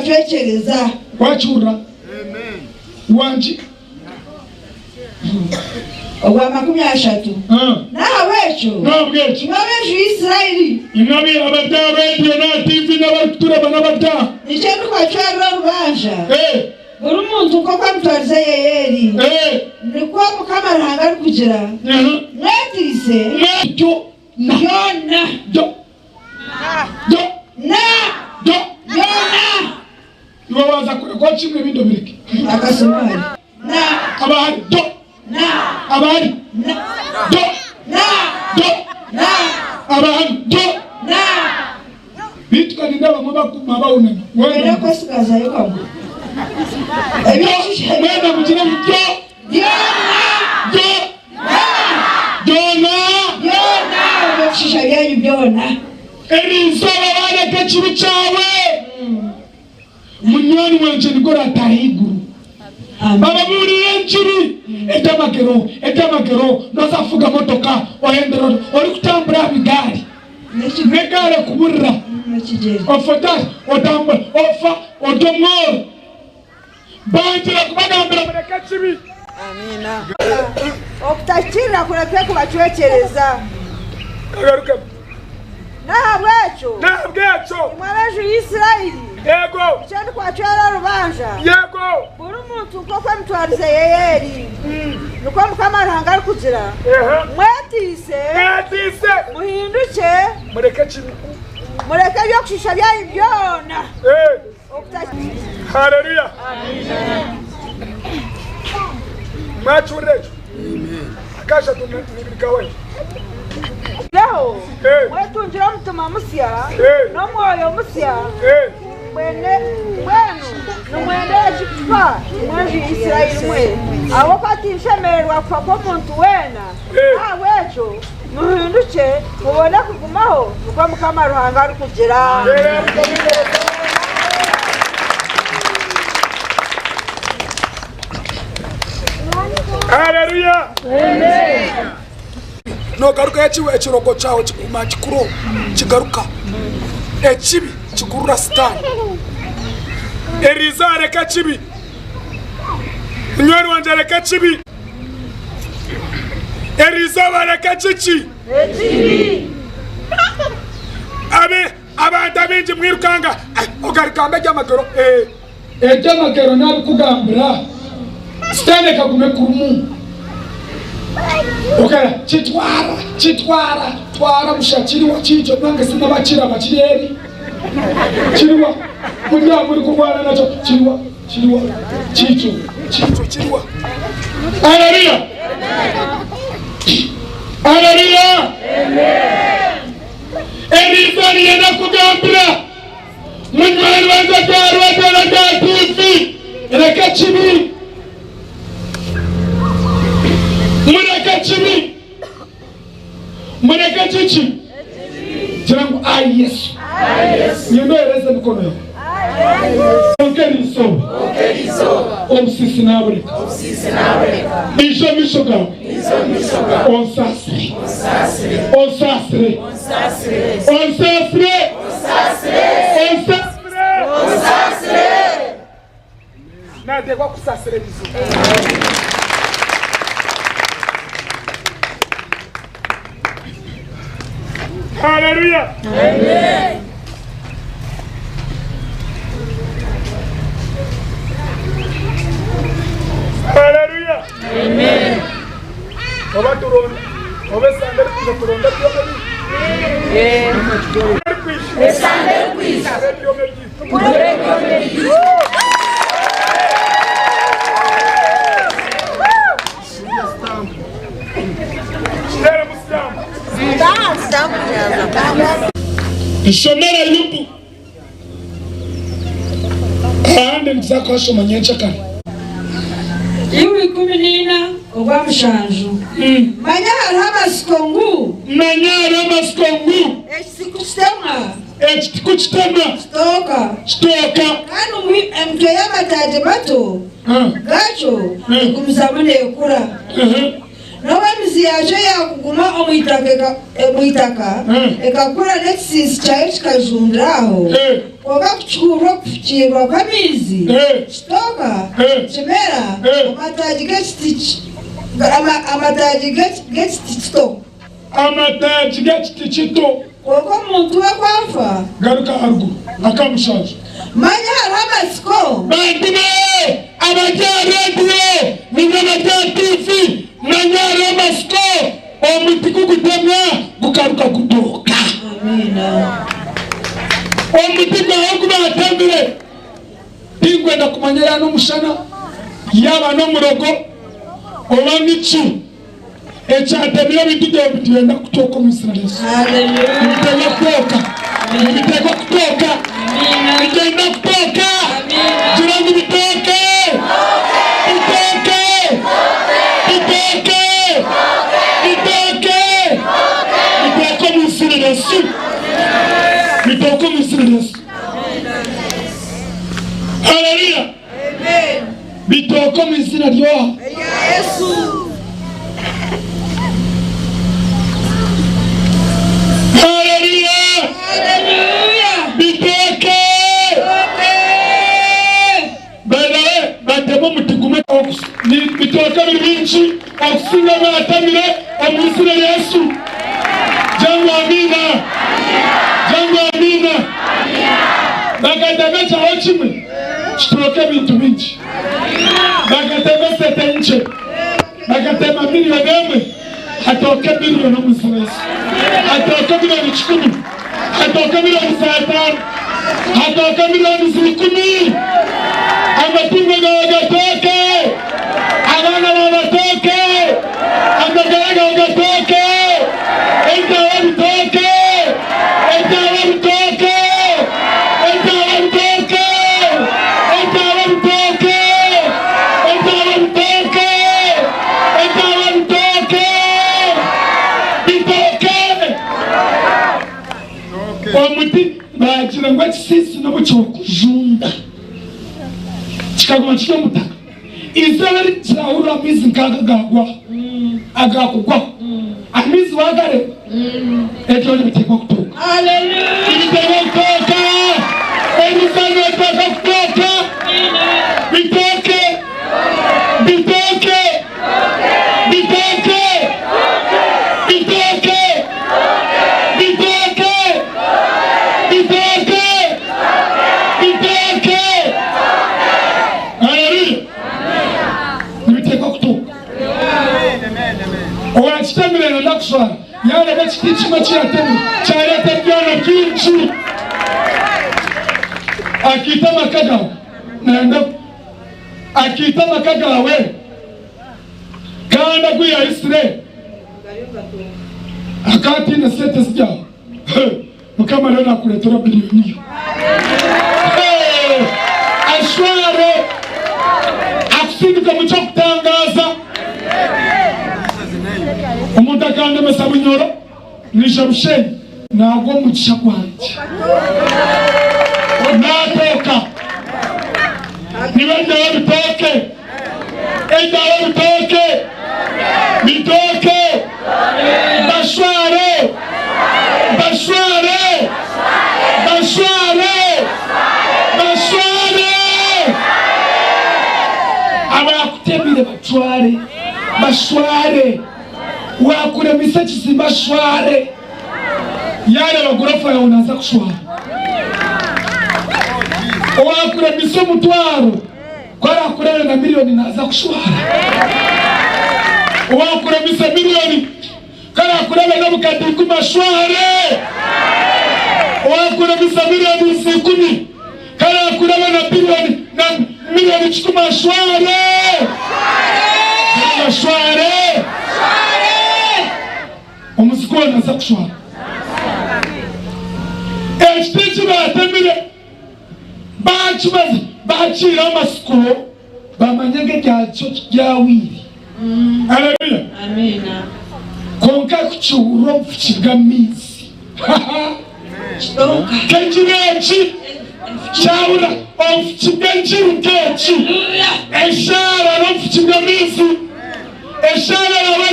bacwekereza wachura wanji Owa 30 nawecho nabwecho nabejo Israeli inabi abata radio na TV n'abatureba n'abata nicyo twacwara rubanja buri muntu uko kwamutwariza yeyeri niko mukamaranga ari kugira mwatise jo yona jo iwawaza ko kimwe bindo biriki akasumari na abahari do na abahari do abahari do bitwa ndaba mubakuma bawunana wena ko sikaza yokamwe mwenda mukire Jona shisha byanyu byona erisaba bareka kibi cyawe munyoni wanje nikora atahiguru baba buriye nkiri etamagero nozafuga motoka wahendera ori kutambura bigari negare kuburira ofota otamba ofa otomoro banjira kubagambira bareka kibi amina okutakira kureke kubacwekereza kagaruka nahabwecho imwaraje Israeli yego cyane kwacwera rubanja yego buri muntu uko kwamutwariza yeyeri nuko mukamaranga ari kugira mwatise muhinduke mureke kibi mureke byo kushisha byayi byona haleluya machurejo akasha tunibikawe leo wetunjira mutuma musya no moyo musya mwene numwendera chikufa mwanji Israeli mwe abo kwatishemerwa kwa muntu wena wecho muhinduke mubone kugumaho nuko mukamaruhanga ari kugira haleluya amen no garuka yachiwe echirogo chawo chikuma chikuro chigaruka echibi chikurura stan erizare kachibi nyoni wanje reka chibi erizaba reka chichi echibi abantu abinji mwirukanga ogarikamba ry'amagero ry'amagero nabikugambira stane kagume kurumu okara twara mushakiriwa chicho nange sina bachira bachireri chiriwa kunya muri kumwana nacho chiriwa chicho chiriwa haleluya amen elizani yana kugambira munywani wanza tarwa tifi reka chibi mureka chichi jirangu Yesu nyendoereze mikono yako okeriso omsisi nabureka misho gawe onsasre nadegwa kusasire bizo haleluya amen haleluya amen obaturo obesande kuzoronda byomeli esande kwisa byomeli Ishomera yubu ahandi nzakosho manyencha kare iwi 14 ogwa mushanju manya harabasikongu ekikuchitema stoka kanu mtwe y'amataje mato gacho kumuzabune ekura noba mizi yaje yakuguma omwitaka ekakura n'ekisiisi kyayo kikajundiraho oba kukikurwa kufukirwa kw'amizi kitooka kimera amataagi g'ekiti kito amataagi g'ekiti kito kwonka omuntu we kwafa garuka haruguru akamushaija manya hariho amasiko bantu be abajarediyo nibo bajatiifi manya hariho amasiko omuti gugutemya gukaruka gutooka omuti gwawe gubatemire tingwenda kumanya ya n'omushana yaba n'omurogo oba niki ekyatemire ebintu byawe bituyenda kutooka omu Isiraeli bitega kutooka bitega kutooka bigenda kutooka gira ngu bitooke bitooke bitooke bitooke bitooke omu Isiraeli bitooke omu Isiraeli haleluya bitooke omu izina rya Yesu haleluya bitooke bale batema omuti gume bitooke bingi okusinga batemire omu izina rya Yesu jangu amina jangu amina bagatema kyawo kimwe kitooke ebintu bingi bagatema sete nche bagatema miliyoni emwe hatooke miliyoni omu izina rya Yesu hatooke miliyoni 10 hatooke miliyoni 5 hatooke miliyoni 10 amatungo gawe gatooke abana bawe batooke amagara gawe gatooke entawe bitooke entawe bitooke entawe bitooke entawe bitooke entawe bitooke entawe bitooke bitooke omuti bagira ngo ekisiisi nobu kyokujunda kikaguma kiri omutaka izaba kirahurira amaizi nkaga agakugwaho amaizi wagare ekyo nibitegwa kutooka bitegwa kutooka ebizano bitooka kutooka bitooke bitooke bitooke bitooke bitooke bitooke bitooke haleluya nibitegwa kutooka owakitemire nenda kuswara yareba ekiti kimwe kiyatemire kyaleta ebyana byingi akiita amaka gawe nenda akiita amaka gawe kandi agwiyahisire akatiine sente zijyaho mukama rero nakuleetera biliyoni ashware akusindika mu kyokutangaza omuntu akandemesa bunyoro nisha bushenyi nagwa omugisha gwange natooka nibaryaho bitooke eryaho bitooke bitooke bashware bashware bashware bashware abakutemire batware bashware wakuremisa kizimba shware yareba gorofa yawe naza kushwara wakuremisa umutwaro kwarakurebe na miliyoni naza kushwara wakuremisa miliyoni karakurebe na bukadiko mashware wakuremisa miliyoni 10 karakurebe na biliyoni na miliyoni 10 mashware mashware omusiko naza kushwara ekiti kibatemire bakimaze bakira amasiko bamanyege gyakyo gyawiri haleluya amina konka kukiwura obufuki bw'amaizi kekireki kyawura obufuki bw'enkiru nkeki eshara n'obufuki bw'amaizi eshara yawe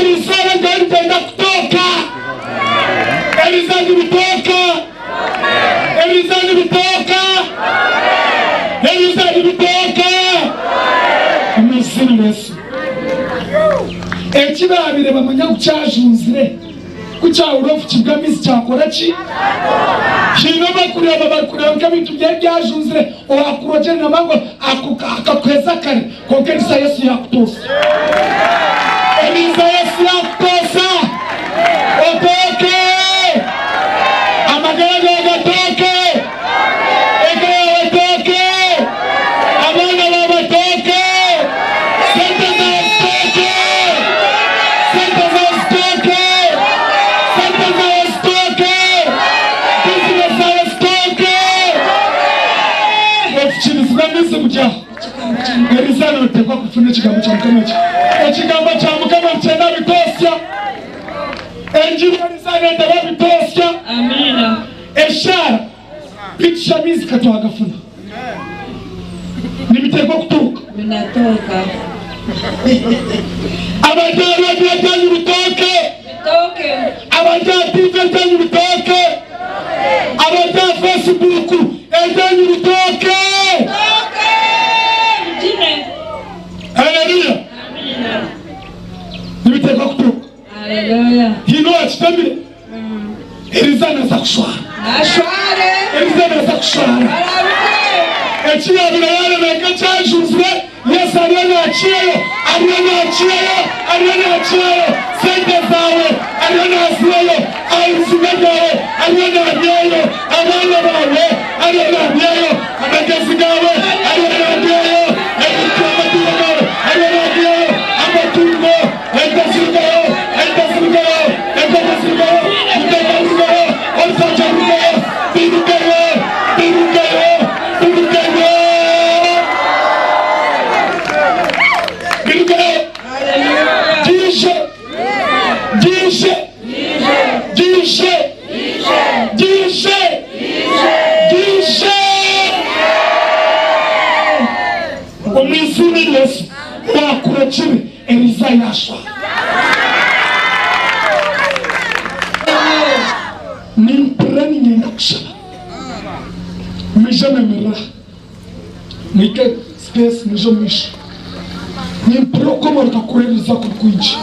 itaenda kutoka. Elizani kutoka. Elizani kutoka. Elizani kutoka. Amazina Yesu. Ekibabire bamanya kucyajunzire. Kucha urofu kigamisi cyakora ki? Kino bakureba kabintu byajunzire owakurogera namango akakweza kare konkerisa Yesu yakutosa. Eliza Yesu yakutosa. Otoke. Amagaraga agatoke. Eka watoke. Abana babatoke. Sente zatoke. Sente zatoke. Sente zatoke. Business zatoke. Ofichirizwa nisi kujya. Erizana utekwa kufuna kigambo cya Mukama. Ekigambo cya Mukama cyenda bitosya. Enjiri Erizana ndaba bitosya. Amina. Eshara pitisha mizi katoa gafuna. Nibitekwa kutoka. Binatoka. Abajya bajya bitoke. Bitoke. Abajya TV bitoke. Abajya Facebook ejya bitoke. Bitoke. Jine. Haleluya. Amina. Nibitekwa kutoka. Haleluya. Hino achitamire. Erizana zakushwara. Nashware. Erizana zakushwara. Haleluya. Ekiyabira yale nakachajuzwe. Yesu aliyenachiyo. Sente zawe aliyenaziyo. Alizimegawe aliyenaziyo. Abana bawe aliyenaziyo. Amagezi gawe aliyenaziyo. Ebitwamatiyo gawe aliyenaziyo. Amatungo entasigayo. Omwisini Yesu wakurechiri Eliza yashwa. Nimpreni nyenda kushaba. Mijame mera. Mike space mijo mish. Nimpro koma rikakureliza kukwinchi.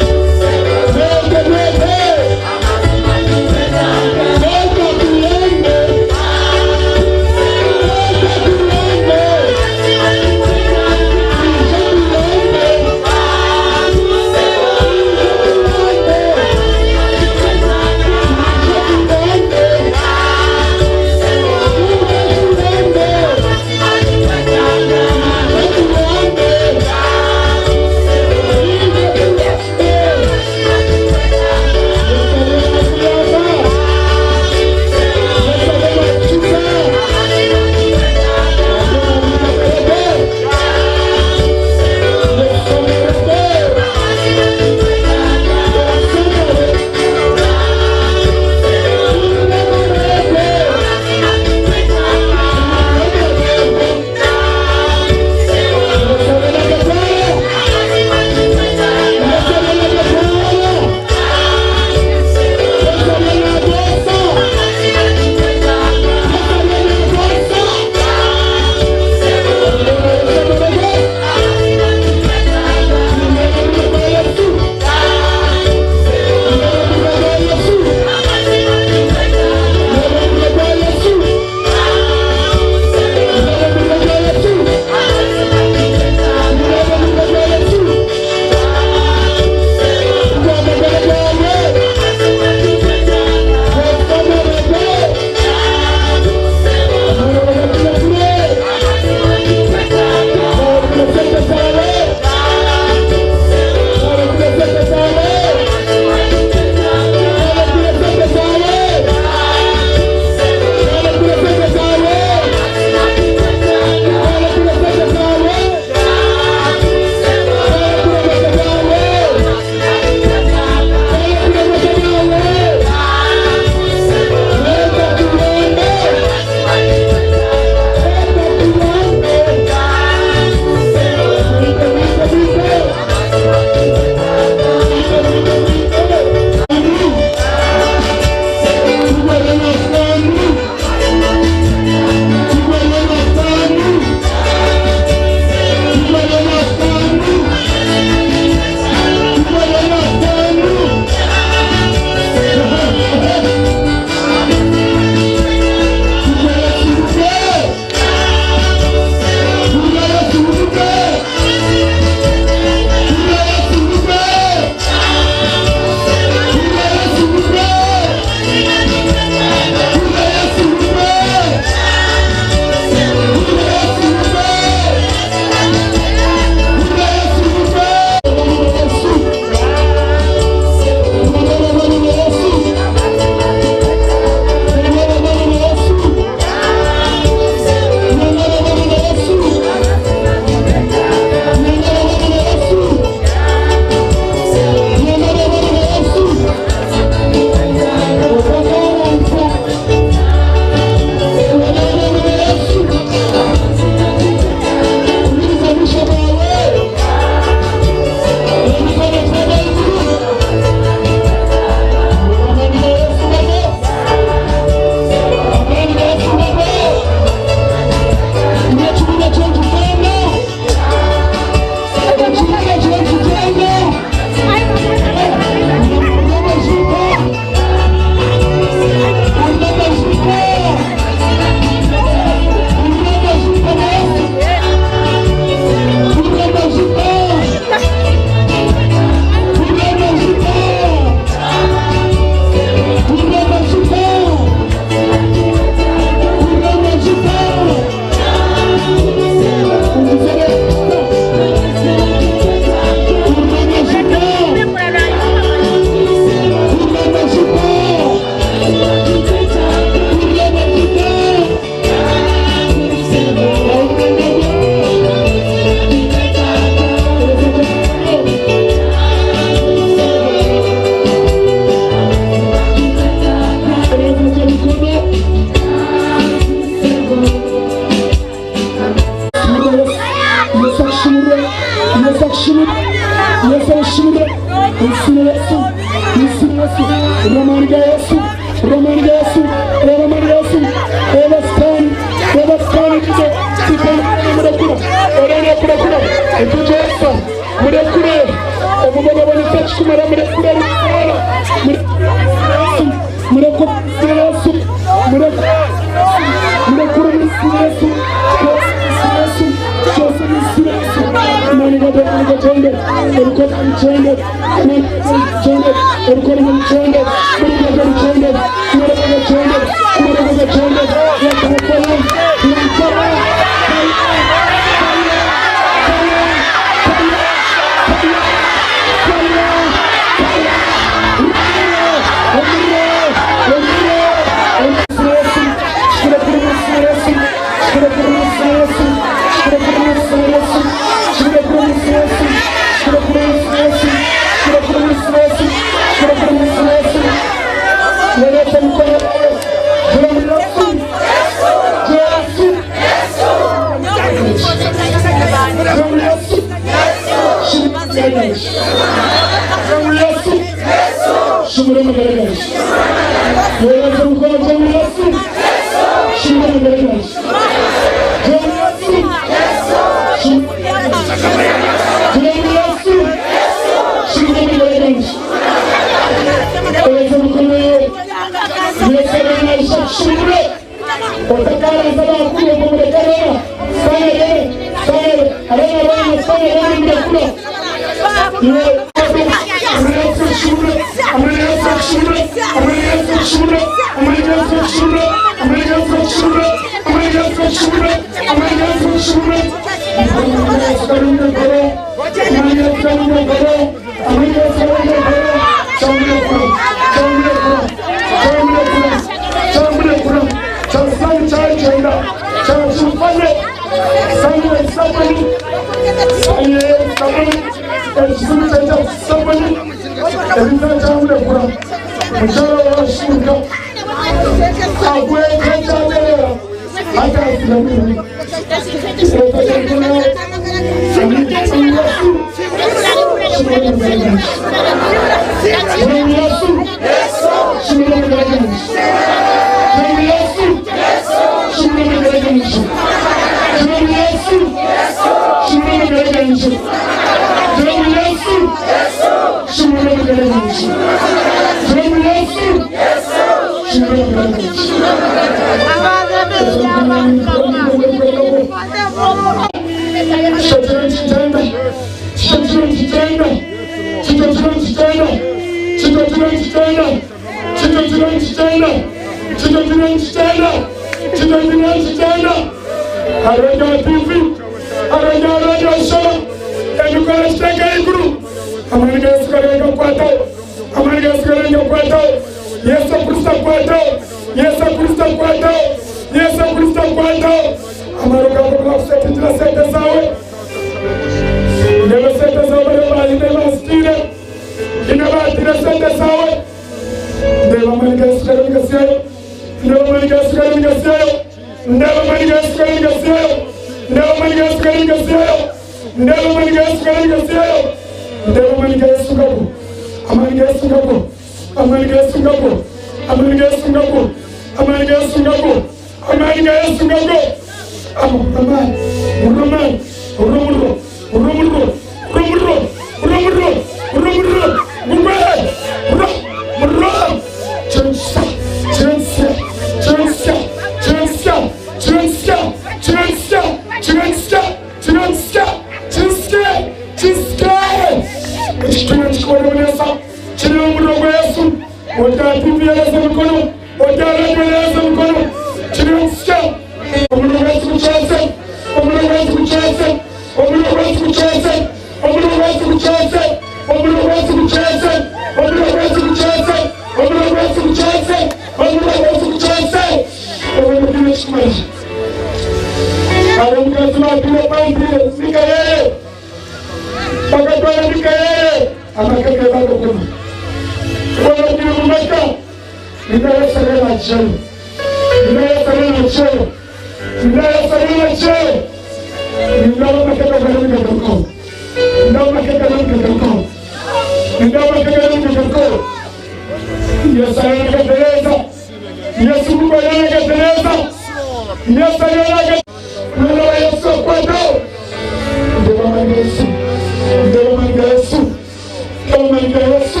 Nindabamanyiga Yesu.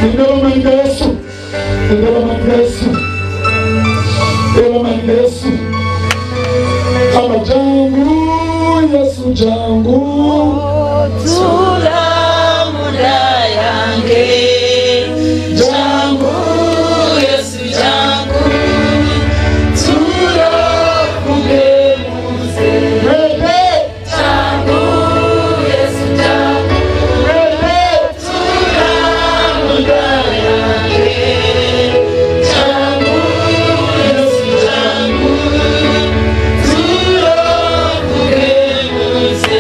Nindabamanyiga Yesu. Nindabamanyiga Yesu. Nindabamanyiga Yesu. Kama jangu Yesu jangu. Tula muda yange. Jangu Yesu jangu. Tula kugemuze. Jangu Yesu jangu. Tula muda yange. Jangu Yesu jangu. Tula kugemuze.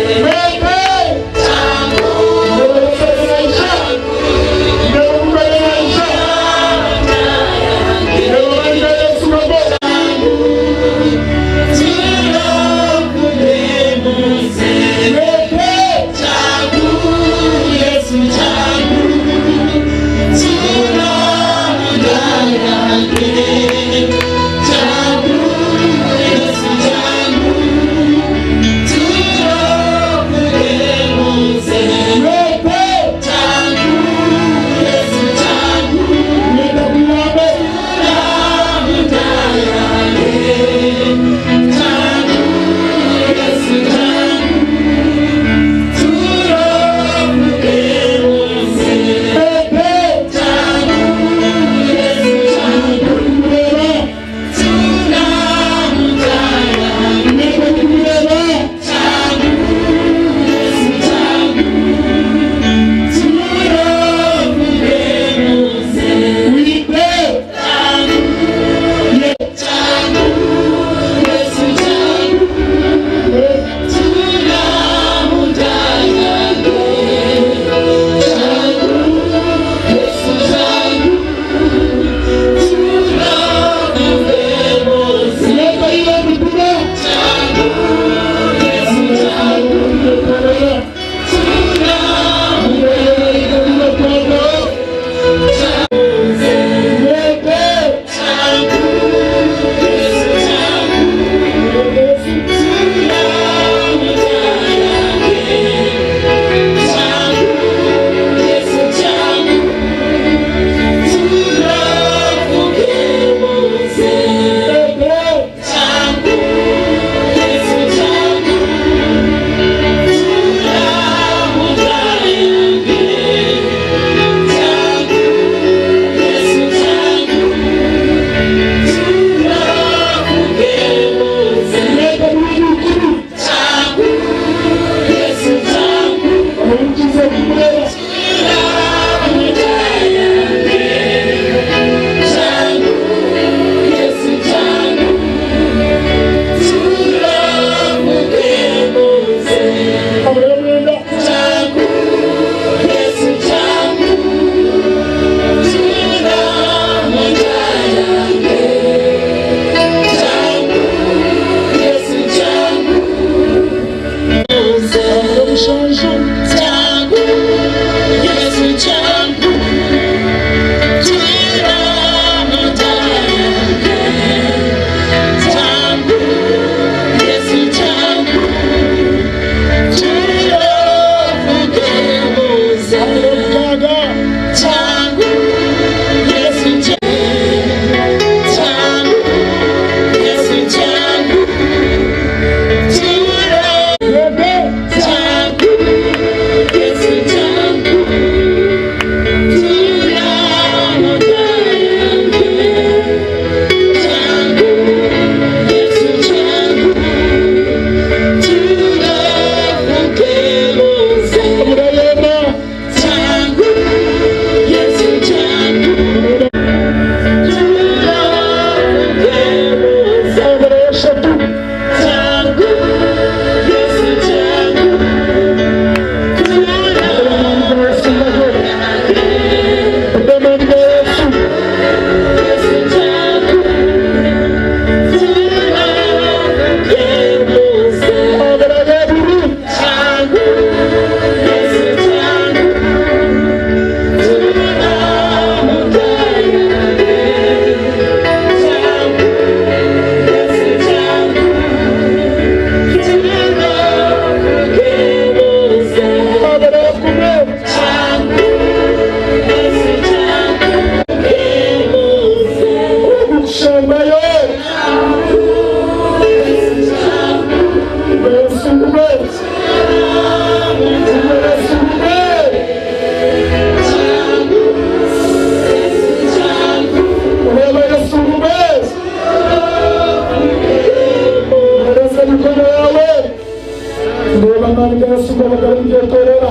mwetorera.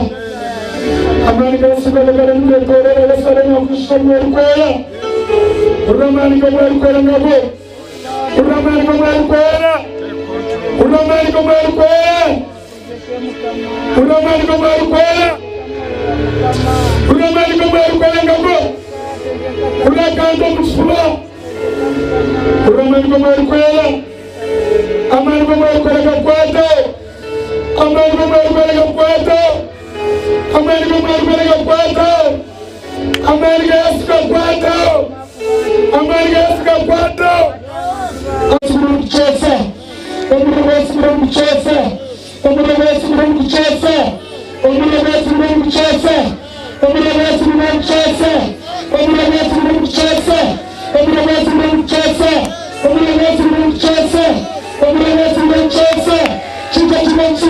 Amani Yesu galagala mwetorera basara nyakusha mwekwera. Uramani mwekwera ngabo. Uramani mwekwera. Uramani mwekwera. Uramani mwekwera. Uramani mwekwera ngabo. Urakanda musula. Uramani mwekwera. Amani mwekwera gakwata. Amani mwekwera gakwata. Amani mwekwera gakwata. Amani Yesu gakwata. Amani Yesu gakwata. Kucheza. Omuri Yesu kucheza. Omuri Yesu kucheza. Omuri Yesu kucheza. Omuri Yesu kucheza. Omuri Yesu kucheza. Omuri Yesu kucheza. Omuri Yesu kucheza. Omuri Yesu kucheza. Chica chica.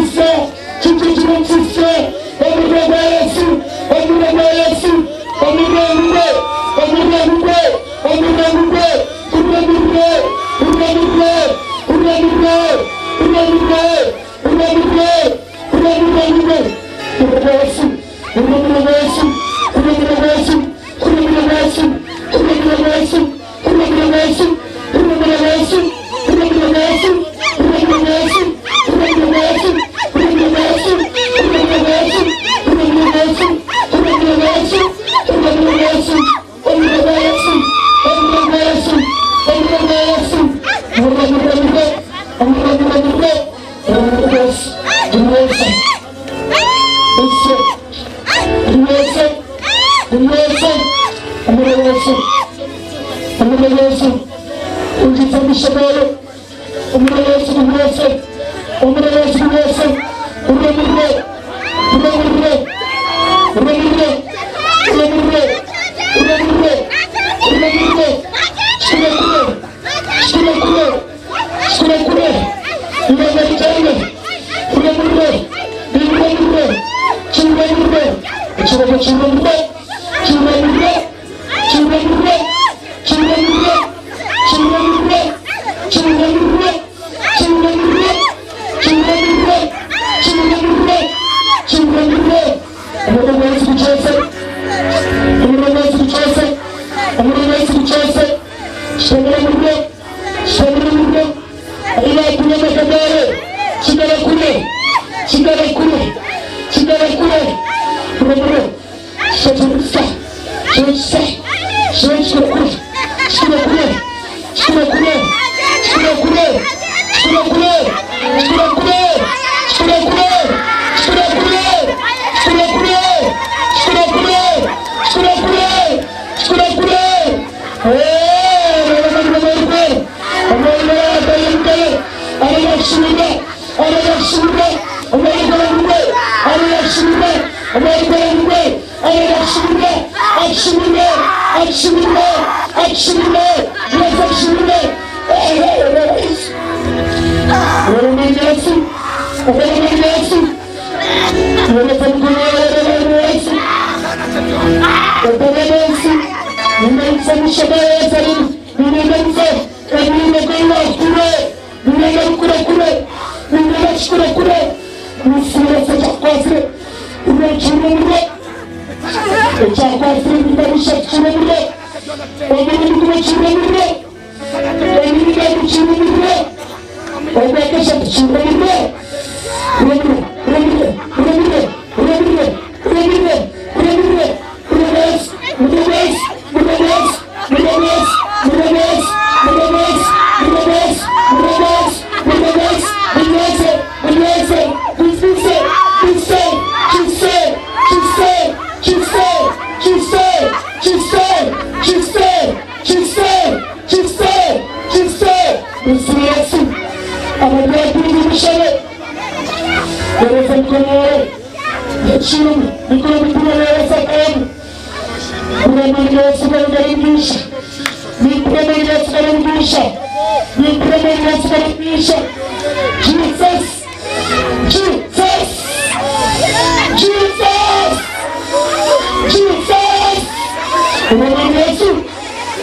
Omuri Yesu.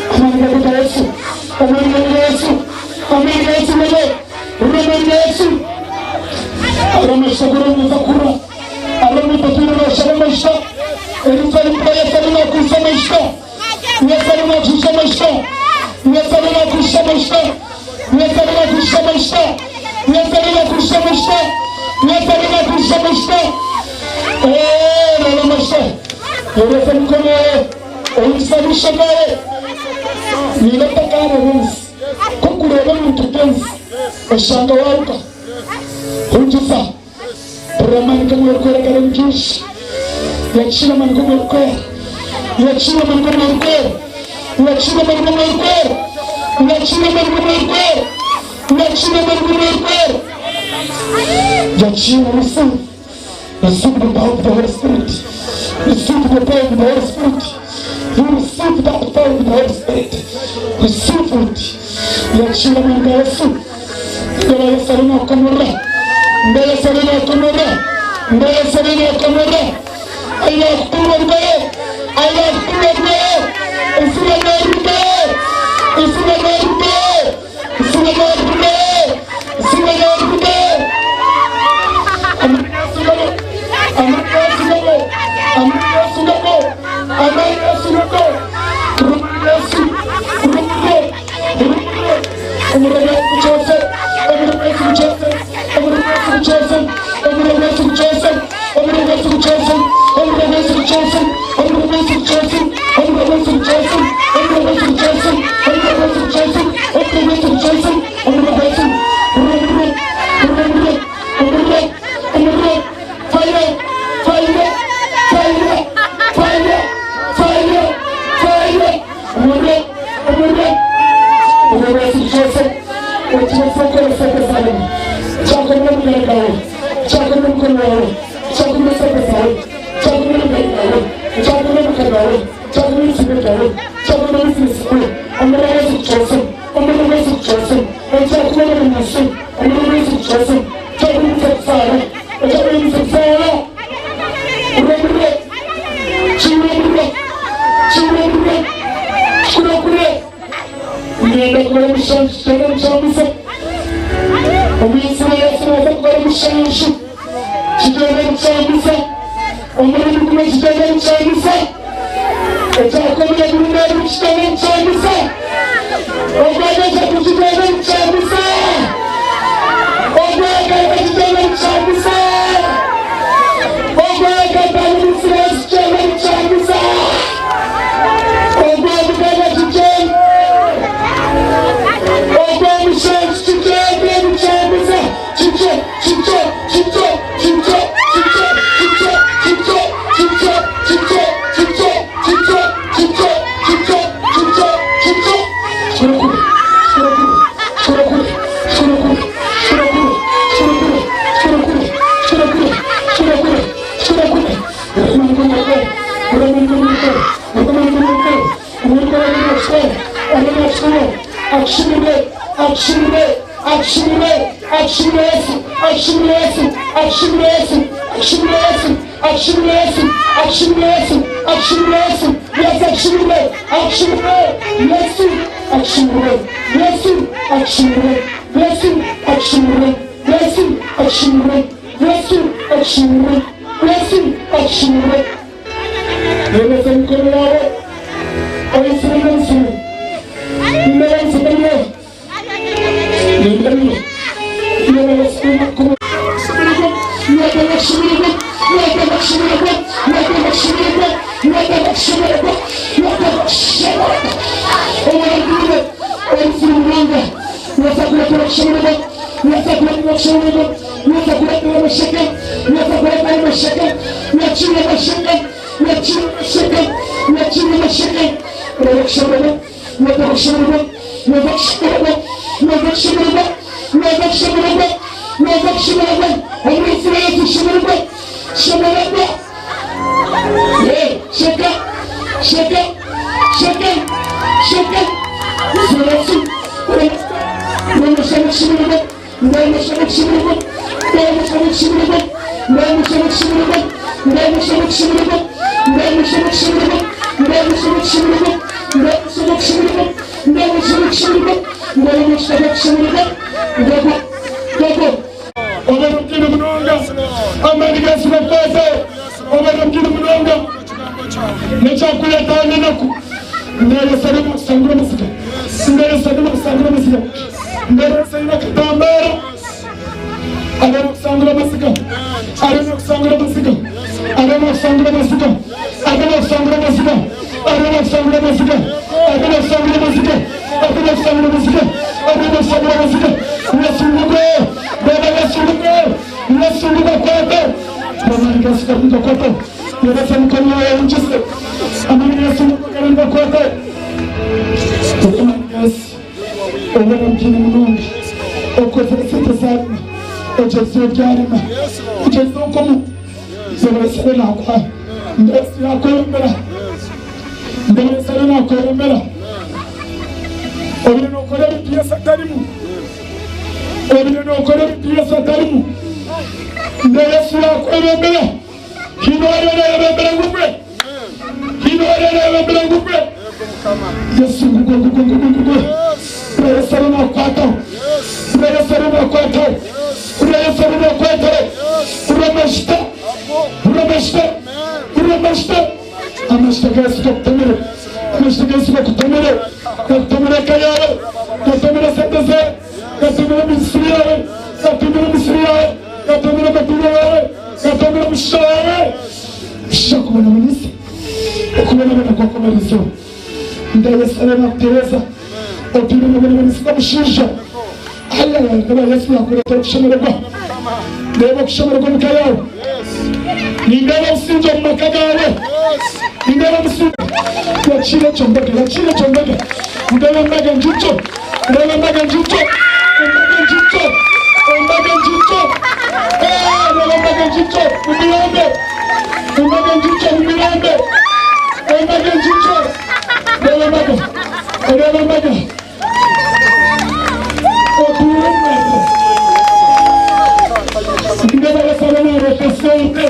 Omuri Yesu. Omuri Yesu maisha. Elimpa Yesu anakuisha maisha. Yesu anakuisha maisha. Yesu anakuisha maisha. Yesu anakuisha maisha. Yesu anakuisha maisha. Yesu anakuisha maisha. Nalo maisha. Yesu mkono ulisababisha naye. Ninataka wewe kukureba mtu kenzi. Ushanga wauka. Hujisa. Ramani kama ukora kare mjushi. Yachina mangumu ukora. Yachina mangumu ukora. Yachina mangumu ukora. Yachina mangumu ukora. Yachina mangumu ukora. Yachina receive. Receive the power of the Holy Spirit. Receive the power of the Holy Spirit. You receive that power of the Holy Spirit. Receive it. Yachina mangumu Yesu. Ndewa Yesu anakomora. Mbele salina kumura, mbele salina kumura. Allah kumura, Allah kumura. Ismamarube, Ismamarube, Ismamarube, Ismamarube. Amanya sugabo, amanya sugabo, amanya sugabo, amanya sugabo. Rumaya su, rumaya, rumaya. Umuraya kuchose, umuraya kuchose. Joseph, Over yako. Mbele salama kusangura masika. Mbele salama kusangura masika. Mbele salama katambara. Arema kusangura masika. Arema kusangura masika. Arema kusangura masika. Arema kusangura masika. Arema kusangura masika. Arema kusangura masika. Arema kusangura masika. Arema kusangura masika. Nasulugo. Baba nasulugo. Nasulugo kwako. Baba nikasikia kwako. Yabasa mkono wa mjisi. Amani nasulugo karanga kwako. Baba nikasi. Owana mkini mnungi. Okozesete sana. Ojesu gyarima. Ojesu komu. Zebasere nakwa. Ndesi yakoyembera. Ndebasere nakoyembera. Obine nokore bipiyesa tarimu. Obine nokore bipiyesa tarimu. Ndesi yakoyembera. Hinore yabembera ngukwe. Hinore yabembera ngukwe. Yesu ngukwe. Ndebasere nakwata. Ndebasere nakwata. Ndebasere nakwata. Uramashta. Amashta gasi kutamire. Amashta gasi kutamire. Kutamire kayare. Kutamire sataze. Kutamire misriyawe. Kutamire misriyawe. Kutamire maturawe. Kutamire mishawe. Shakubona munisi. Okubona bana kwa komarizo. Ndayesare na Teresa. Otimire bana munisi kamushisha. Allah ndaba Yesu yakureta kushemererwa. Ndeba kushemererwa mukayawe. Nindeba usinjo mmakagawe. Nindeba usinjo. Yachile chombeke. Ndeba mbaga njucho. Mbaga njucho. Umbilambe. Mbaga njucho. Ndeba yasalana retesente.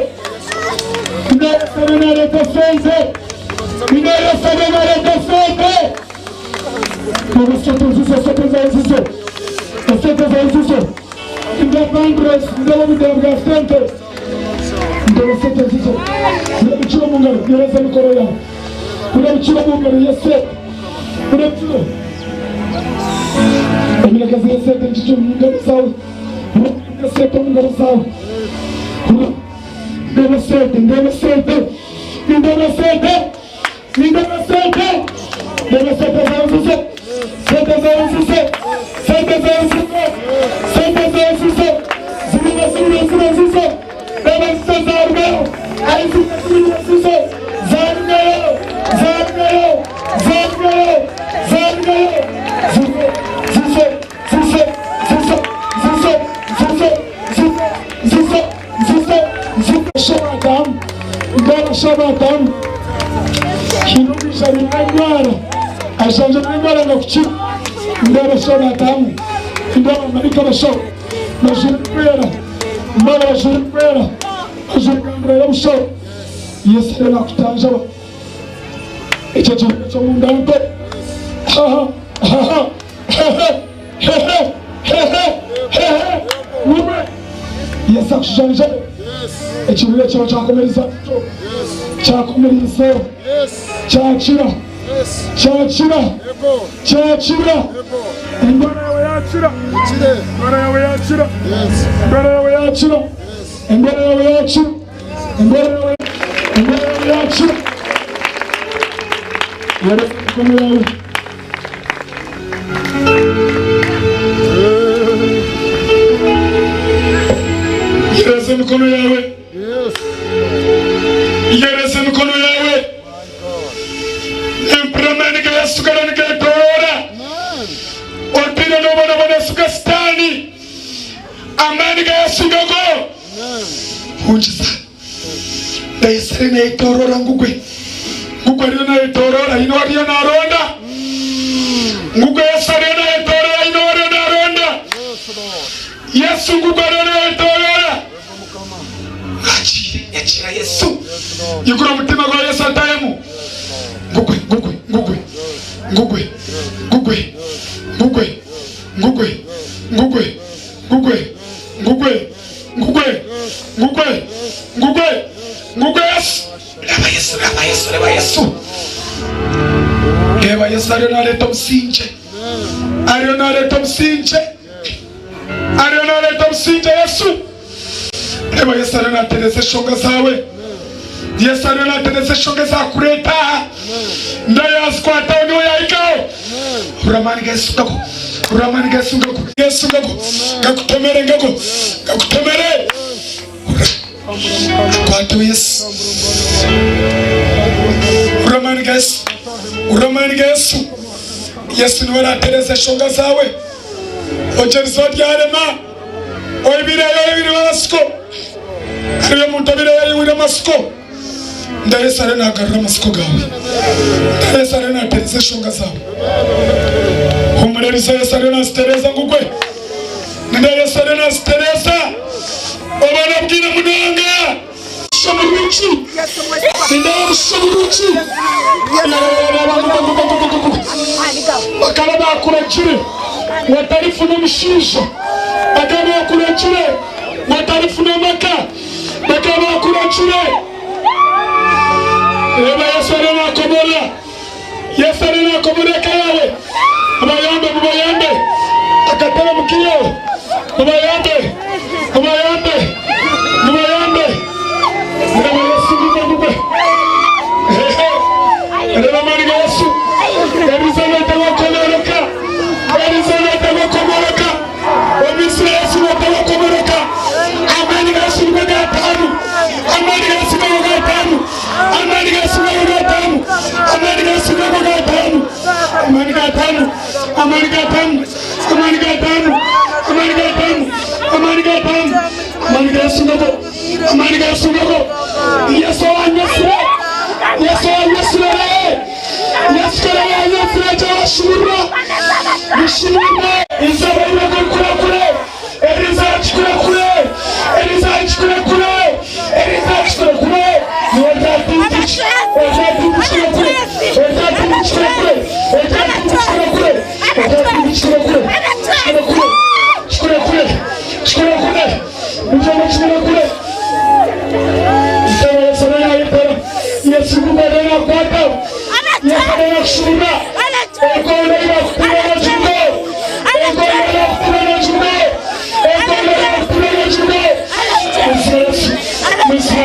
Reba Yesu ariyo naleta umusinje, ariyo naleta umusinje, ariyo naleta umusinje Yesu. Reba Yesu ariyo natereze shonga zawe, Yesu ariyo natereze shonga zakureta ndayaskwata niwe yaikao. Uramani Yesu ngako, uramani Yesu ngako, Yesu ngako gakutemere, ngako gakutemere kwatu Yesu. Uramani Yesu, uramani Yesu. Yesu niwe natereze shonga zawe ojerizo dyarema oibirayo ibiri masiko ariyo muntu abirayo ibiri masiko. Yesu ariyo nagarura amasiko gawe, Yesu ariyo natereze shonga zawe. Humureriza Yesu ariyo nasitereza ngugwe, Yesu ariyo nasitereza obana bwira munanga shamuruki shamuruki bakaba bakurakire watarifu n'umushisha, bakaba bakurakire watarifu n'amaka, bakaba bakurakire. Reba Yesu ariyo nakomora, Yesu ariyo nakomora kayawe. Mubayambe, mubayambe akatara mukiyo, mubayambe, mubayambe, mubayambe. Reba Yesu ngugwe, reba mani Yesu. Erizana tawakomoroka, Erizana tawakomoroka, Omisra Yesu tawakomoroka. Amani Yesu ngugatamu, amani Yesu ngugatamu, amani Yesu ngugatamu, amani Yesu ngugatamu, amani gatamu, amani gatamu, amani gatamu, amani gatamu, amani gatamu, amani Yesu ngugatamu, amani Yesu ngugatamu. Yesu anyesre, Yesu anyesre, Yesu anyesre Bishimira izaba kure kure, Eliza kure kure, Eliza kure kure, Eliza kure kure. Ojatiti kure kure, ojatiti kure kure, ojatiti kure kure, ojatiti kure kure, kure kure, kure kure, ujana kure kure. Isaba sana yipera, Yesu kubadana kwata, Yesu ana kushura, eko ndio kura judo, eko ndio kura judo, eko ndio kura judo. Messi,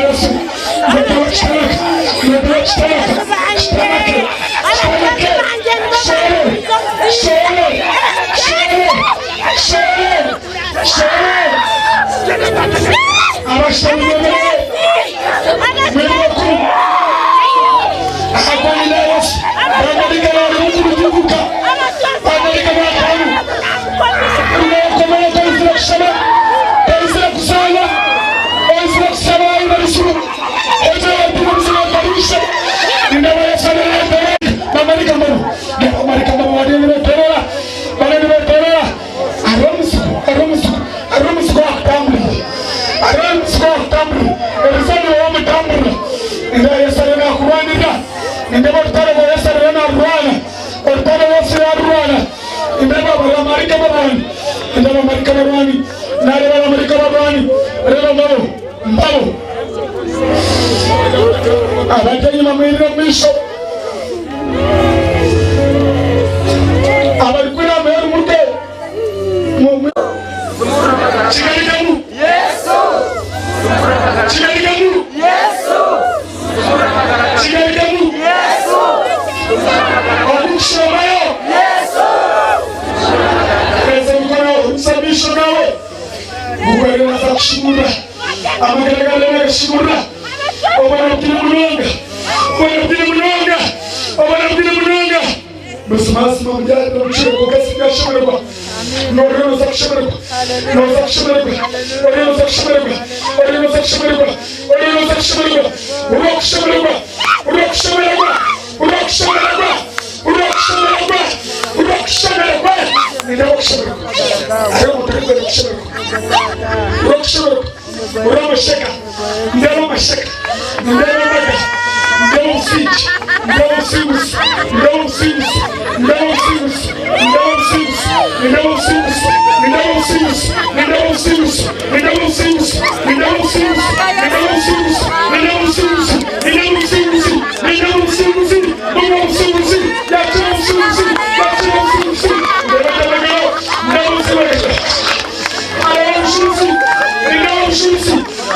Não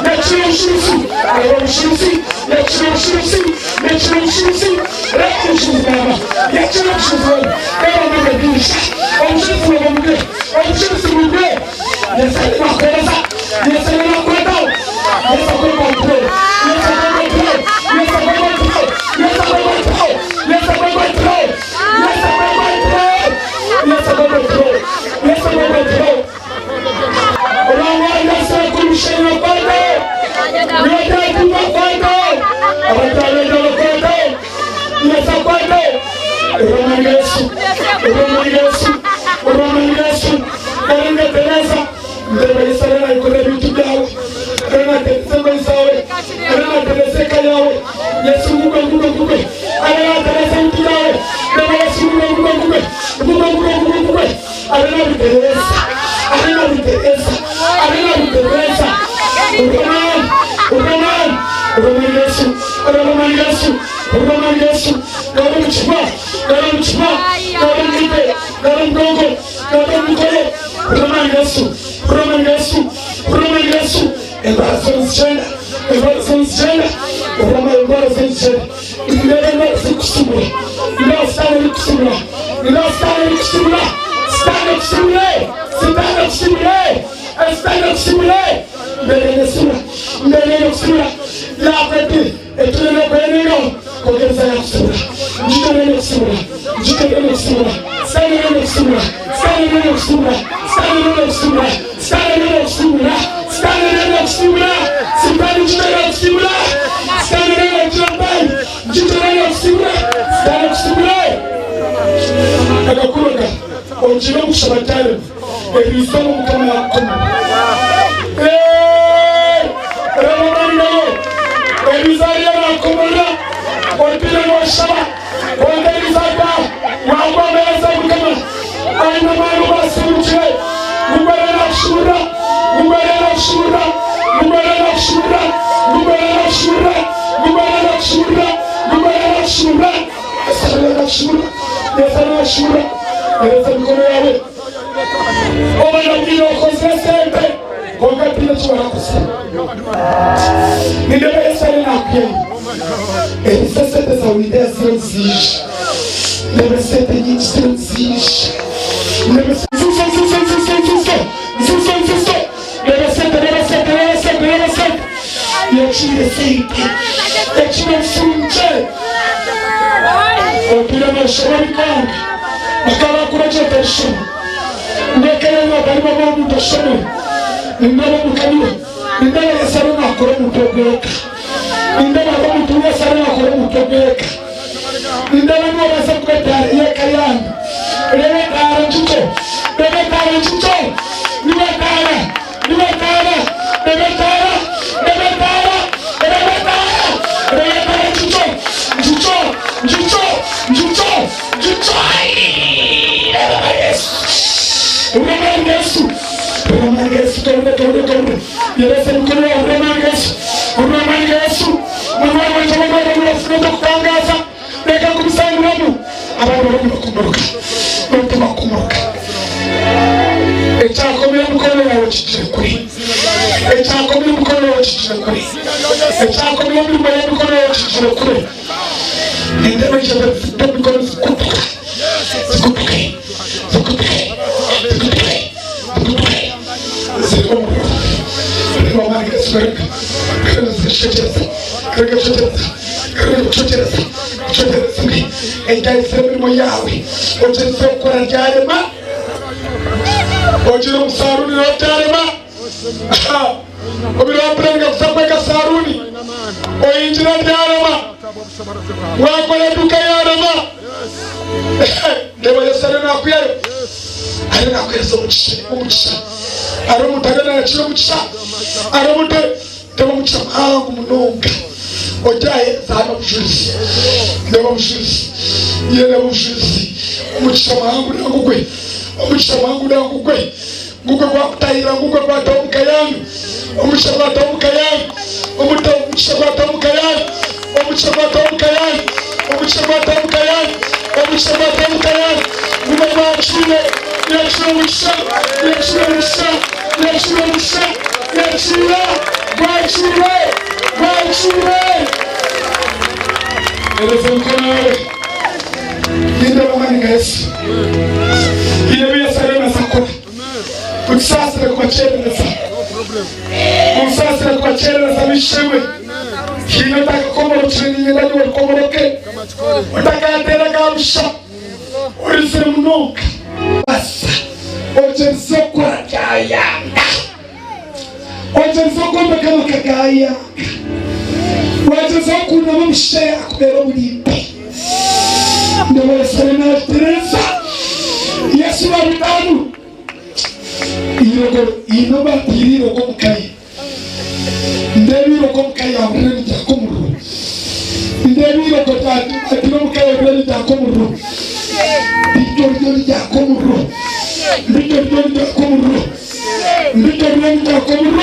Natural Shusi, Natural Shusi, Natural Shusi, Natural Shusi, Natural Shusi, Natural Shusi, Natural Shusi, yes, I know Kosa, yes, I know Kosa, yes, I know Kosa, yes, I know Kosa, yes, I know Kosa, yes, I know Kosa, yes, I know Kosa, yes, I know Kosa, yes, I know Kosa, yes, I know Kosa. Orang yang saya kurusin apa tu? Mereka itu apa tu? Orang yang dalam kota, ia siapa tu? Orang Yesus, orang Yesus, orang Yesus. Karena Teresa, Teresa yang ikut dari Tuhan, karena Teresa mensawe, karena Teresa kaya, Yesus bukan, karena Teresa itu kaya, karena Yesus bukan, karena Teresa, Orang Yesus, dalam cuma, dalam kita, dalam gogo, dalam gogo, Orang Yesus, embaraçou cena, Orang cena, ele não se costuma, não está no costuma, Eleza mkono wewe. Ndio mwana Yesu. Ile bila salama zako. Usasa kwa chembe sasa. Usasa kwa chembe sasa mishewe. Kinataka kama uchini ndani wa komoroke. Utaka tena kamsha. Ulisemnuka. Basa. Ojenzo kwa kaya. Ojenzo kwa kama kagaya. Wajenzo kuna mshaya kubera bulimbe. Ndio salama Teresa. Yesu wa bitanu. Ino batiri ko mukai. Ndebi ko mukai ya ureni ta komuru. Ndebi ko tatu atino mukai ya ureni ta komuru. Bitor ya komuru. Bitor ya komuru. Bitor ya komuru.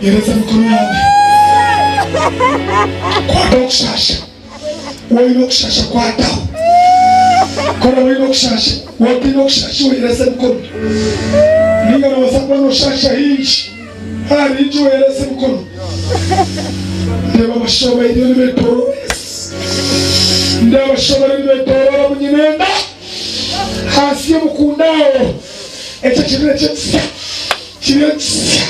Yereza mkono yangu. Kwa dokshasha. Wino kushasha kwa atao. Kora wino kushasha. Wapino kushasha yereza mkono. Ninga na wasakwa no shasha hinji. Hari hinji yereza mkono. Ndeba mashoba idio nimetoro. Ndeba mashoba idio nimetoro mnyinenda. Hasiye mkundao. Echa chibile chetsia. Chibile chetsia.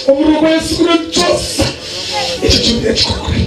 Umro Yesu kuna chosa. Echa chibile chikore.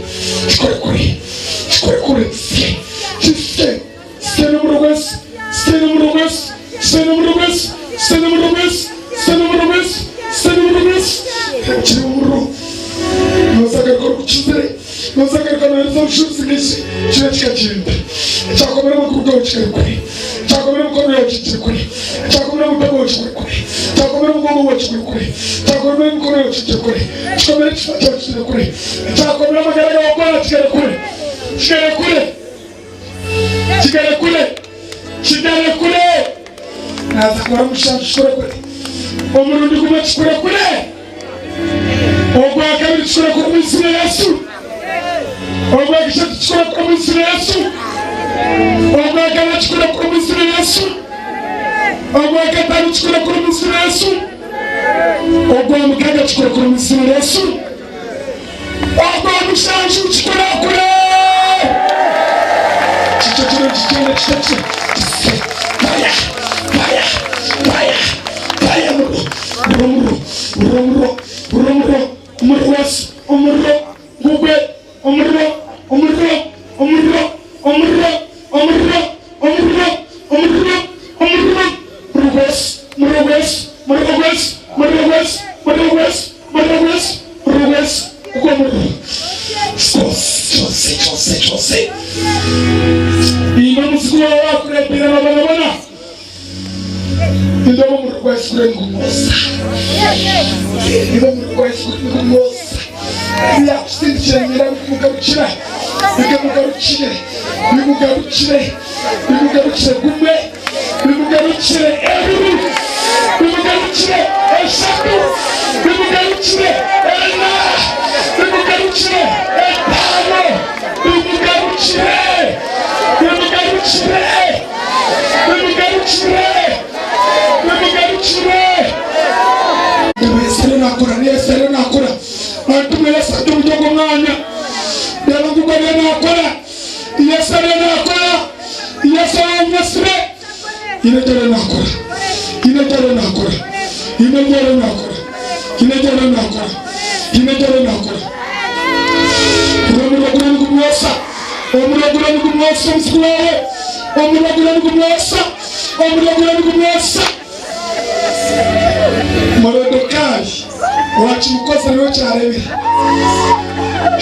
wakimukoza niwe cyarebera.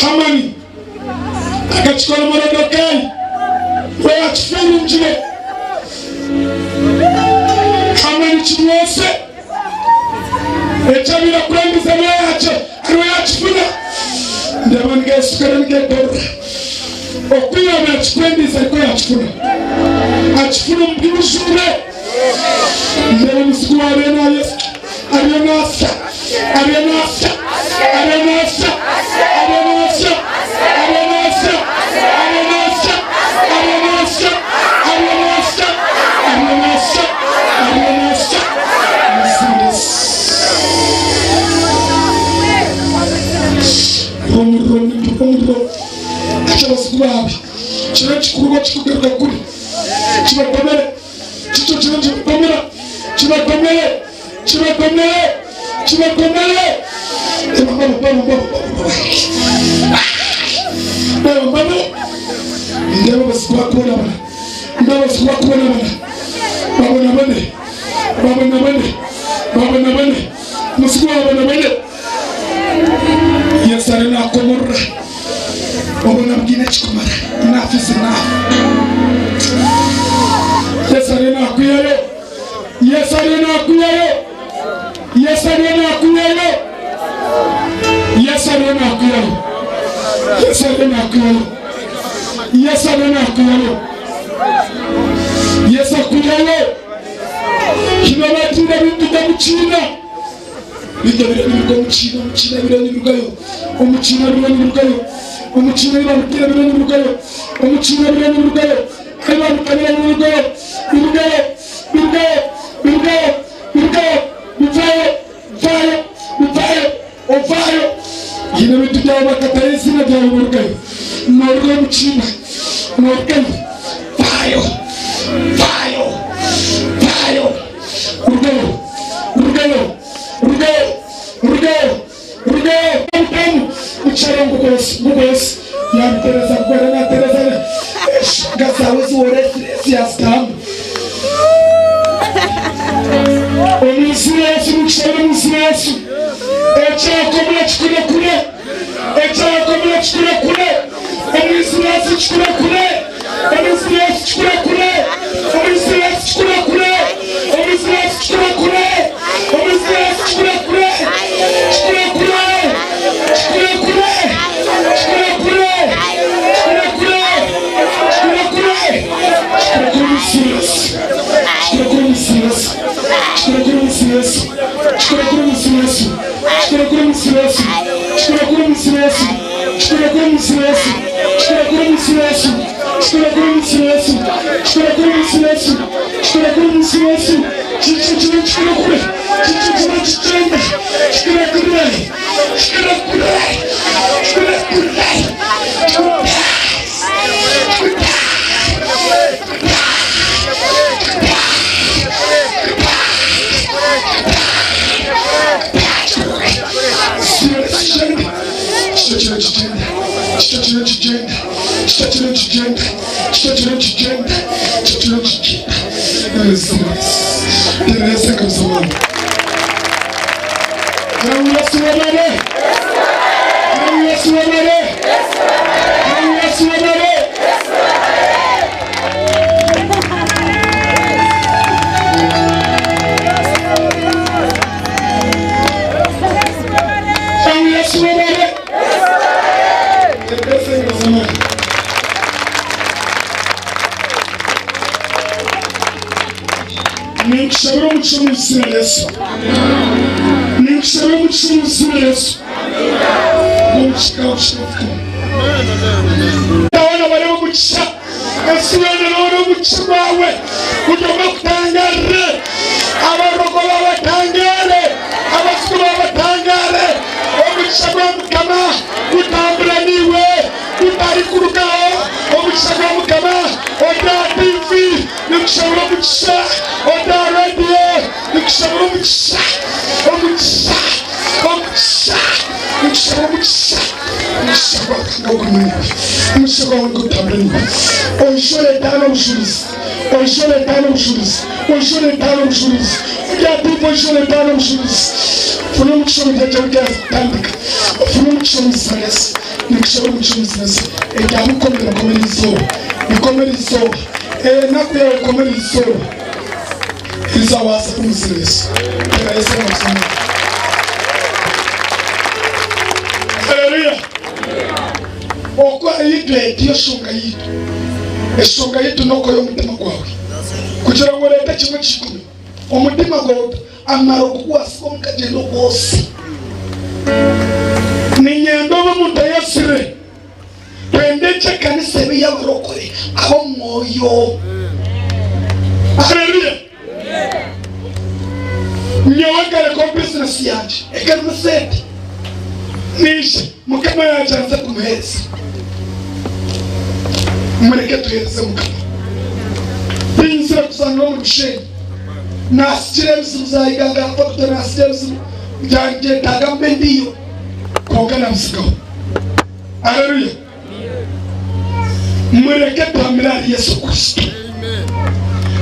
Hamani akachukua na Mordekai we akifanya mjine. Hamani chimwose echabira kurangiza nawe yacho ariwe yakifuna ndabona ngesukara nigedora okwiya yakikwendiza ariko yakifuna akifuna mbwibujure ndabona musiku wa rena Yesu ariyo nasa ariyo nasa ariyo nasa ariyo nasa ariyo nasa ariyo nasa ariyo nasa ariyo nasa ariyo nasa ariyo nasa Romuro achobasikubabi chira chikuruba chikugaruka kuri chibakomere chicho chira chibakomera chibakomere chibakomere chibakomere baba ndaba basikuba kubona bana ndaba basikuba kubona bana baba nabane musikuba baba nabane Yesare na komorra obona bwine chikumara inafise na Yesare na kuyayo Yesare na kuyayo Yesare na kuyayo Yesare na kuyayo Yesare na kuyayo Yesare na kuyayo Yesa kuyayo kinabatira bintu byamuchina Bidabira umuchina biranyurugayo umuchina biranyurugayo umuchina biranyurugayo umuchina biranyurugayo abantu biranyurugayo birugayo ovayo yina bitu byawe bakataye izina ryawe murugayo murugayo umuchina murugayo vayo Ucharam bugos yam Teresa Guarana Teresa Gasawas Ores Yastam Onisias Ucharam Sias Echa Komlech Kule Echa Komlech Kule Onisias Kule Onisias Kule Onisias Kule Onisias Kule Onisias Kule funa umugisha mu gihe cyo gutambika, funa umugisha mu business, umugisha mu business, ejyamukomera komera izuba, ikomera izuba, nakuye komera izuba, izawasa kumusiness, Yesu amusana. Haleluya. Okwa yitwe tiyashonga yitu, eshonga yitu noko yo mutima gwawe, kugira ngo leta kimwe kikumi umutima gwawe amaro kuwasiko mukagendo gwose ni nyendo b'omuntu yasire twendeke kanisa y'abarokore abo mwoyo. Haleluya. Nyawagale ko business yanje ekanuma sente nishe mukama yaje aza kumuheza, mureke tuheze mukama inzira kusanga mu rushenyi nasikire bizuzayigaga bakto nasikire bizu byanjye tagambe ndiyo koga namusigaho. Haleluya. Mureke tuhamira Yesu Kristo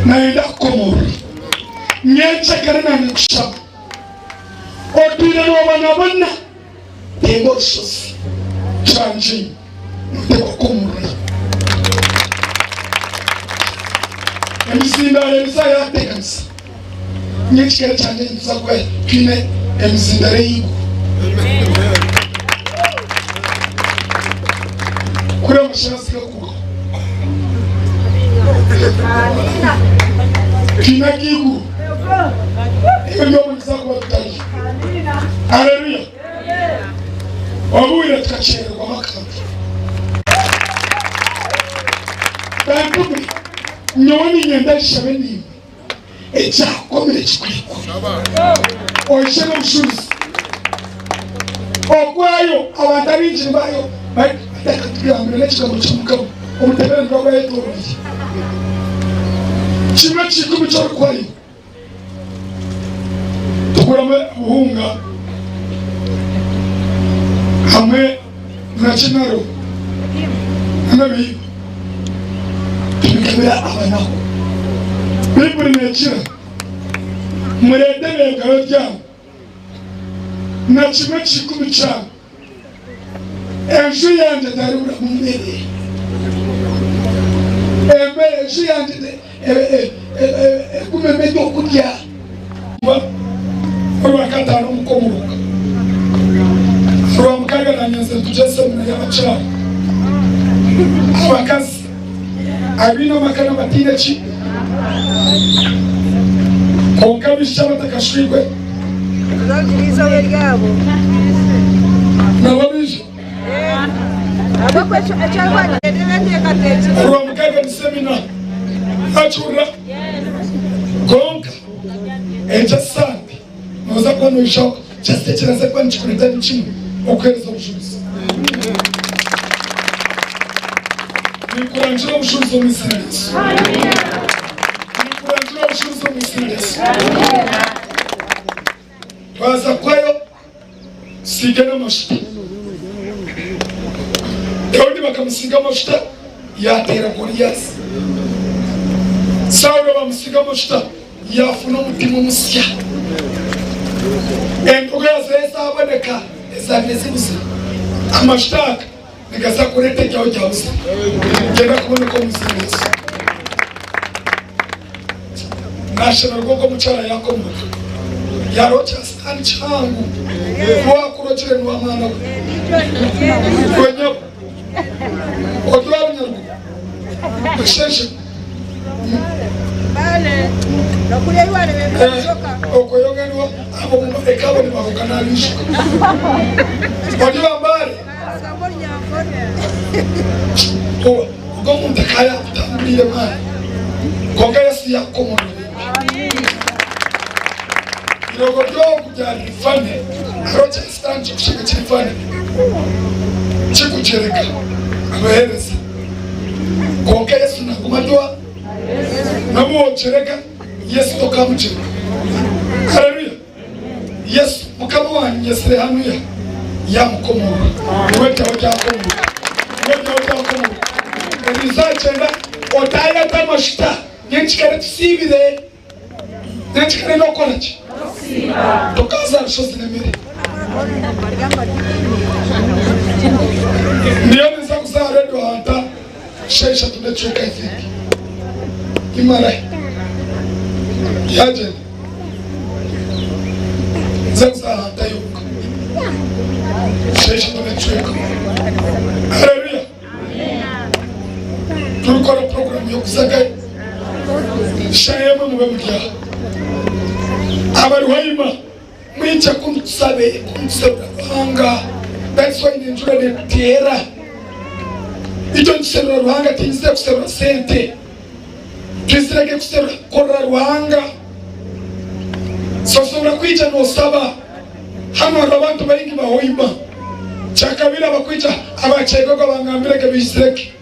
naenda komora nyenche karena nikushaba otwire n'abana tembo rushozi canje nuteko komora emizinda yeza yatekanisa nyekikere cyane nzakwe kine emizinda reyingu kuri amashasi gakuko kina kigu iyo muzako batari. Haleluya. Wabuira tukachere kwa makambi bandumi nyoni nyenda shabeni echa komere chikwiko oishema mshuzi okwayo awandarinji bayo batakatika mbele chikamu chamukamo omutebere ndoga yetu oruji chimwe chikumi chorukwayo tukurame buhunga hamwe na chinaro nabi tumikabira abanaho biburi nekira muredebe gawe byabo na kimwe kikumi cyabo enju yanje darura mumbere enju yanje kumeme cyo kurya urwakatano mukomuruka urwamukaga na nyanza tujese muna y'abacana abakazi abino makana matine chi konka bishaba takashwigwe Izo yabo nababije abakwecho achabanye ndende katete urwamukaga ni semina achura konka eja sandi noza kwa noisha chaste chiraza kwa nchikurita nchimwe okwereza ubushubuzi nikuranjira ubushubuzi mu Yesu nikuranjira ubushubuzi mu Yesu twaza kwayo sigena amavuta Dawudi bakamusiga amavuta yatera Goliyasi Sawuli bamusiga amavuta yafuna umutima umusya entuga yose aboneka ezabyezibuza amashtaka nikaza kurete cyaho cyabuze genda kubona ko musinzi national gogo mucara yakomuka yarocha stand changu kwa kurojere ni wamana kwenye odwaro nyarugo kusheshe bale nakulia yale wemezoka okoyoga ni abo ekabo ni bakana lisho odwa mbali ko umuntu kaya tambire mwana konga yasi yakomono Rogo dogo jari fane arocha stand kushika chifane chikuchereka abahereza konga Yesu nakumadwa namuo chereka Yesu tokamuchereka. Haleluya. Yesu mukama wanyu yesere hanuya yamukomora weta wajakomora weta wajakomora rizachenda otaya tamashita nyenchikare tsibire nyenchikare nokorachi tukaza rushozi nemere niyo niza kuzara Rwanda shesha tumechuka hivi imara yaje zakuzara tayuka shesha tumechuka. Haleluya. Turukora program yo kuzaga shayema mubabya abarwayima mwica kumsabe Ruhanga. That's why ninjura netera ito nsero Ruhanga tinze kusera sente twisirage kusera kora Ruhanga sosura kwica no saba hano abantu bayingi bahoyima chakabira bakwica abachego bangambira ke bisireke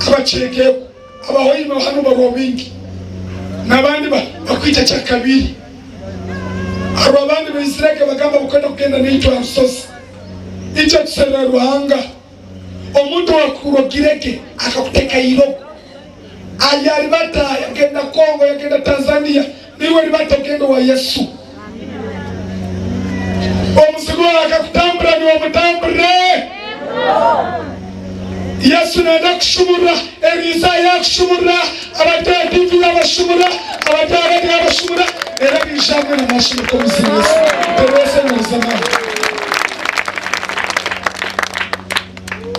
abacheke abahoyima hano barobingi nabandi bakwica chakabiri abandi bisireke bagamba bukenda kugenda n'icyo amusozi icyo tusera Ruhanga omuntu wakurogireke akakuteka iro ayari bata yagenda Kongo yagenda Tanzania niwe libata ugendo wa Yesu omuzigo akakutambura ni omutambure Yesu naenda kushumura Elisa yakushumura abataya TV yabashumura abataya yabashumura era bishamwe na mashini komisiyo Yesu terese n'uzama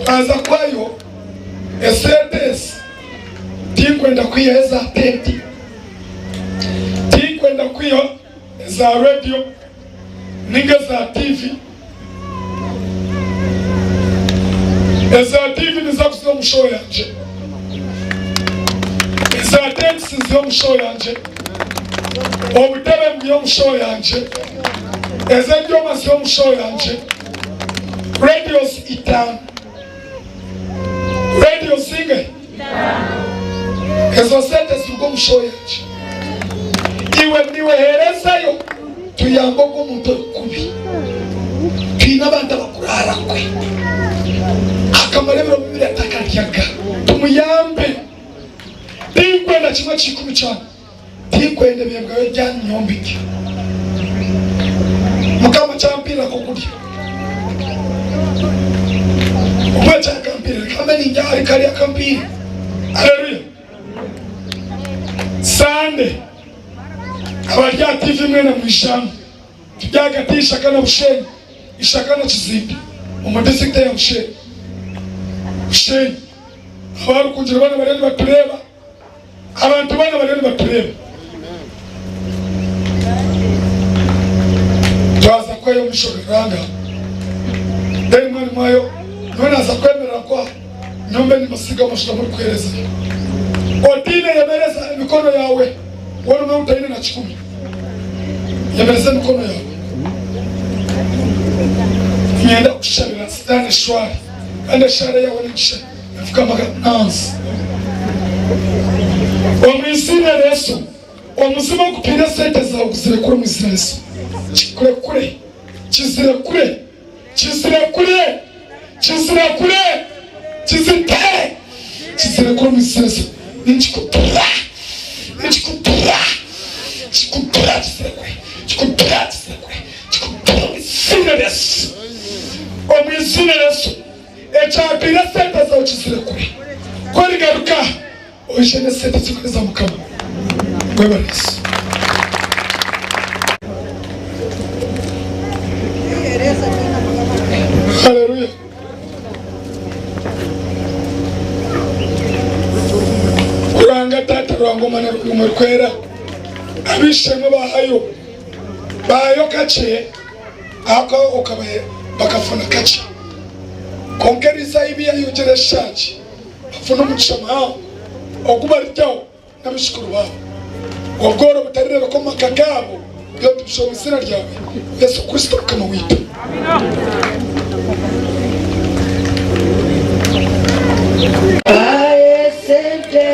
aza kwayo esetes tinkwenda kwiyeza tenti tinkwenda kwiyo za radio ninga za TV eza TV niza kusiyo mshow yanje eza tents nizo mshow yanje obutebe mbiyo mshow yanje eza njoma siyo mshow yanje radios itanu radio singe ezo sente zugo mshow yanje iwe niwe herezayo tuyambo k'omuntu kubi twina abantu bakurara kwe akamalebero bibiri atakaryaga tumuyambe tinkwenda kimwe kikumi cyane tinkwenda byebwayo byanyombike mukama champira ko kurya ubacha kampira kama ni njari kali akampira. Haleluya. Sande abarya TV mwene mwishamba tujagatisha kana Bushenyi ishakana Kizimbi umudisite ya Bushenyi abaru kunjira bana bareni batureba abantu bana bareni batureba twaza kwayo mushogaranga deni mwani mwayo nona za kwemera kwa nyombe ni masiga mashika muri kwereza odine yemereza mikono yawe wano na utaine na chikumi yemereza mikono yawe nyenda kushabira stane shwari ande share yawe nikisha nafuka maga nansi omwisine Yesu omuzima kupira sente zawe kuzire kure mwizire Yesu chikure kure chizire kure chizire kure chizire kure chizite chizire kure mwizire Yesu ninchikutura chikutura chikutura chizire kure chikutura chizire kure chikutura mwizire Yesu omwisine Yesu echapira sente zawe chizire kure kweli garuka oishene sente zikweza mukama kweba Yesu. Haleluya. Kuranga tata rwangoma na rumurkwera abishemwe bayo kace aka okabaye bakafuna kace konkeriza ibiya yugere shaje afuna umushama okubaritaho nabishukuru babo ogoro butarire ko makagabo yo tubishobo izina ryawe Yesu Kristo kama wito. Aye sente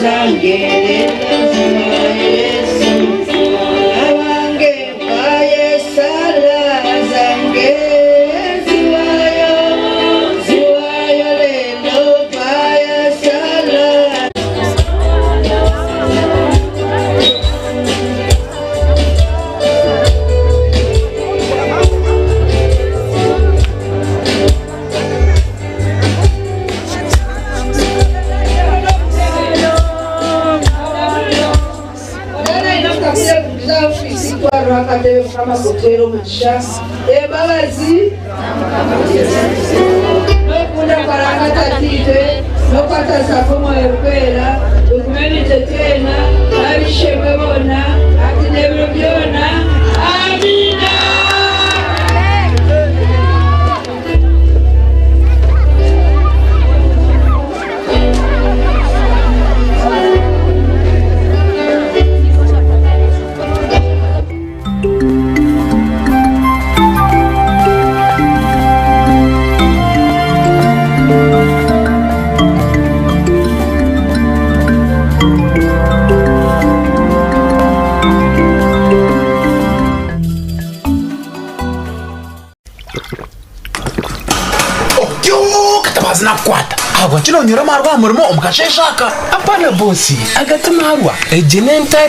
zangere Yesu awange aye sala zangere ziwayo lelo aye sala katebe mukama kutera omugisha embabazi n'okunda karanga tatite n'okwatasako omwoyo kwera okumenitetena abishemwe bona ati nebiro byona amina. Nakwata agwa chino nyora marwa murimo omukasheshaka apana bosi agatuma harwa ejenentare